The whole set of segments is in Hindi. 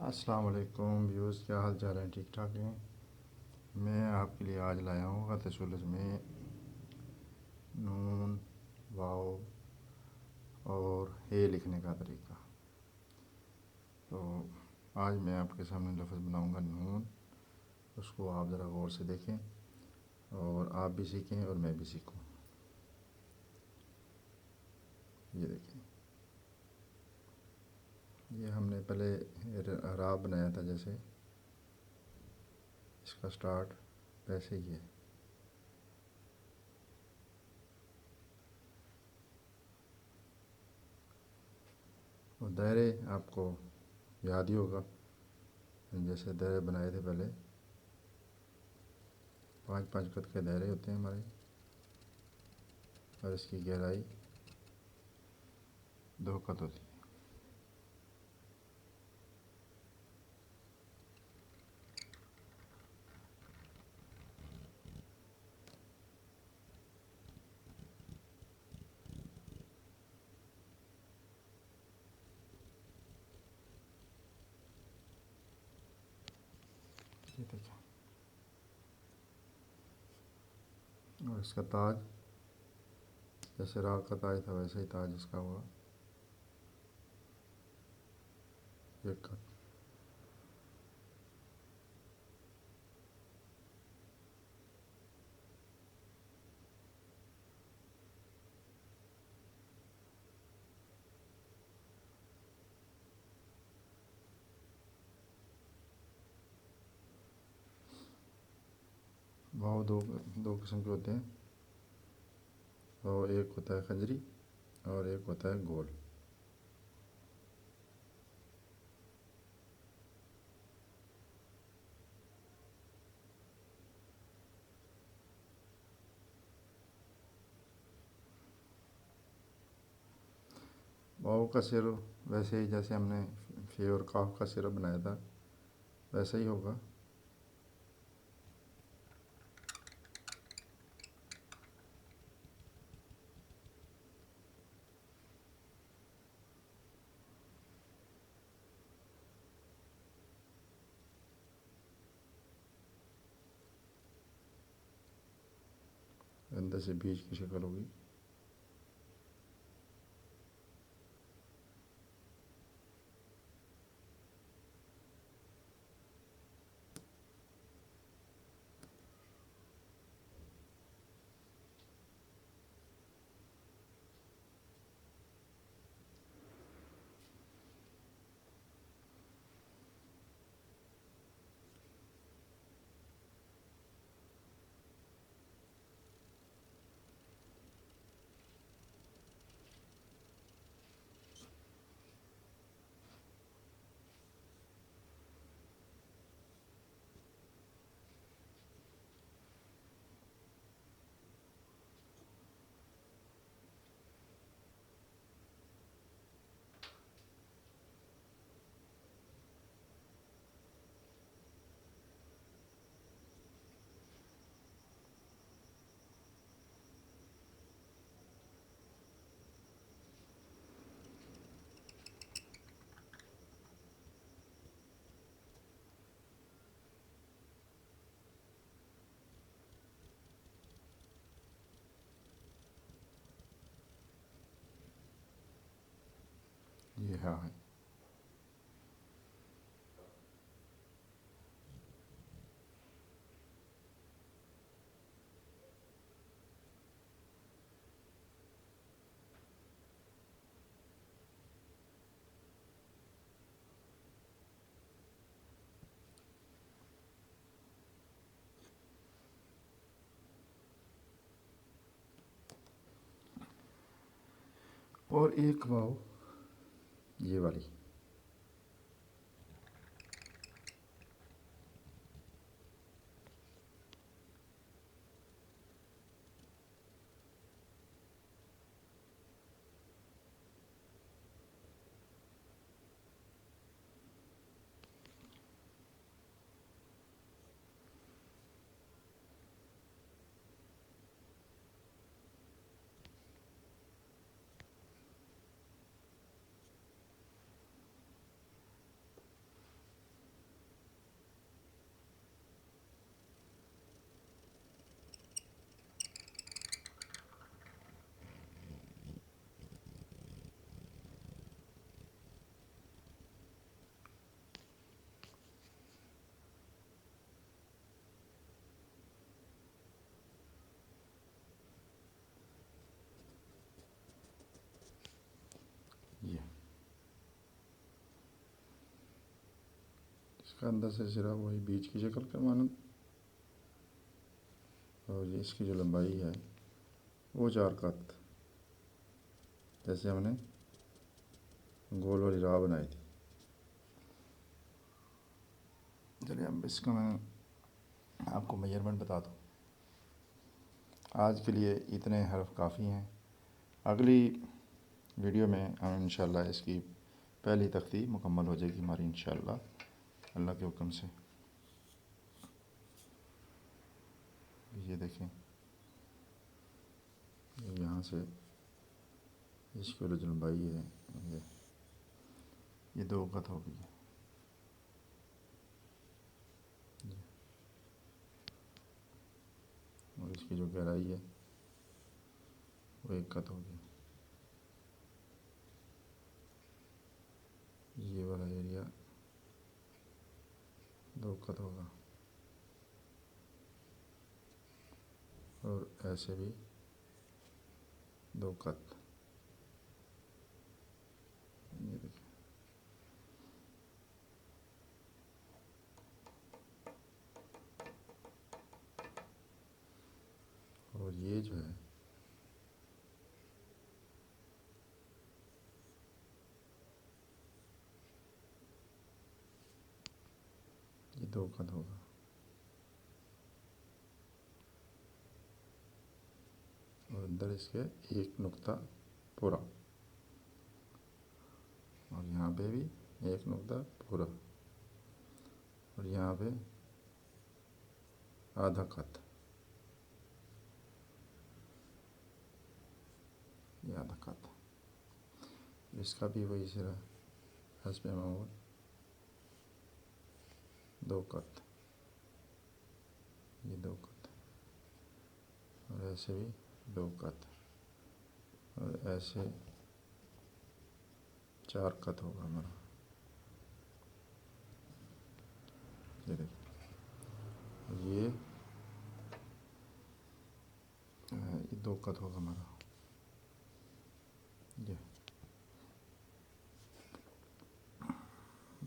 अस्सलाम वालेकुम व्यूज़, क्या हाल चाल है? ठीक ठाक हैं। मैं आपके लिए आज लाया हूँ ख़त-ए-सुलज़ में नून, वाव और हे लिखने का तरीका। तो आज मैं आपके सामने लफ्ज़ बनाऊँगा नून। उसको आप ज़रा गौर से देखें और आप भी सीखें और मैं भी सीखूँ। ये देखें, ये हमने पहले रा बनाया था, जैसे इसका स्टार्ट वैसे ही है। और दायरे आपको याद ही होगा, जैसे दायरे बनाए थे पहले, 5-5 कद के दायरे होते हैं हमारे, और इसकी गहराई 2 कद होती है। ये देखें, और इसका ताज जैसे राग का ताज था वैसे ही ताज इसका हुआ, एक कद। वाव दो दो किस्म के होते हैं, और एक होता है खंजरी और एक होता है गोल। वाव का सिर वैसे ही जैसे हमने फे और काफ का सिर बनाया था वैसा ही होगा। अंदर से बीज की शक्ल होगी। ये है। और एक वाव ये वाली, इसका अंदर से सिरा वही बीच की शक्ल का मानद, और ये इसकी जो लंबाई है वो 4 कत, जैसे हमने गोल वाली राह बनाई थी। चलिए अब इसका मैं आपको मेजरमेंट बता दूँ। आज के लिए इतने हर्फ काफ़ी हैं। अगली वीडियो में हम इंशाल्लाह इसकी पहली तख्ती मुकम्मल हो जाएगी हमारी इंशाल्लाह, अल्लाह के हुक्म से। ये देखें, यहाँ से इसकी जो लंबाई है ये 2 कत हो गई है। और इसकी जो गहराई है वो 1 कत होगी। ये वाला एरिया 2 कत होगा, और ऐसे भी 2 कत। ये देखिए, और ये जो है ये 2 कत होगा, और अंदर इसके 1 नुक्ता पूरा, और यहाँ पे भी 1 नुक्ता पूरा, और यहाँ पे आधा कत, ये आधा कत। इसका भी वही सिरा हस्बे मामूल 2 कत, ये 2 कत, और ऐसे भी 2 कत, और ऐसे 4 कत होगा हमारा। ये देखिए, ये 2 कत होगा हमारा। ये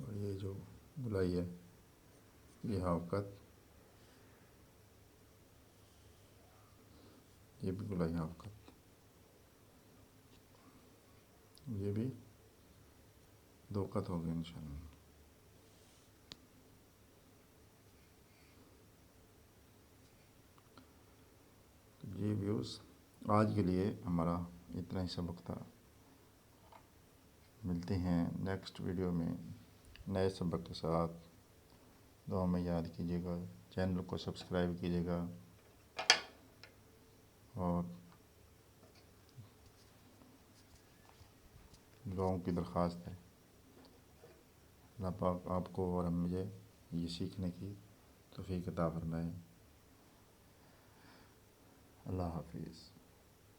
और ये जो गुलाई है ये 1/2 कत, ये भी गुलाई 1/2 कत, ये भी 2 कत हो गए इंशाल्लाह। ये व्यूज़ आज के लिए हमारा इतना ही सबक था। मिलते हैं नेक्स्ट वीडियो में नए सबक के साथ। दुआ में याद कीजिएगा, चैनल को सब्सक्राइब कीजिएगा, और दुआओं की दरख्वास्त है। अल्लाह पाक आपको और मुझे ये सीखने की तौफीक अता फरमाए। अल्लाह हाफिज़।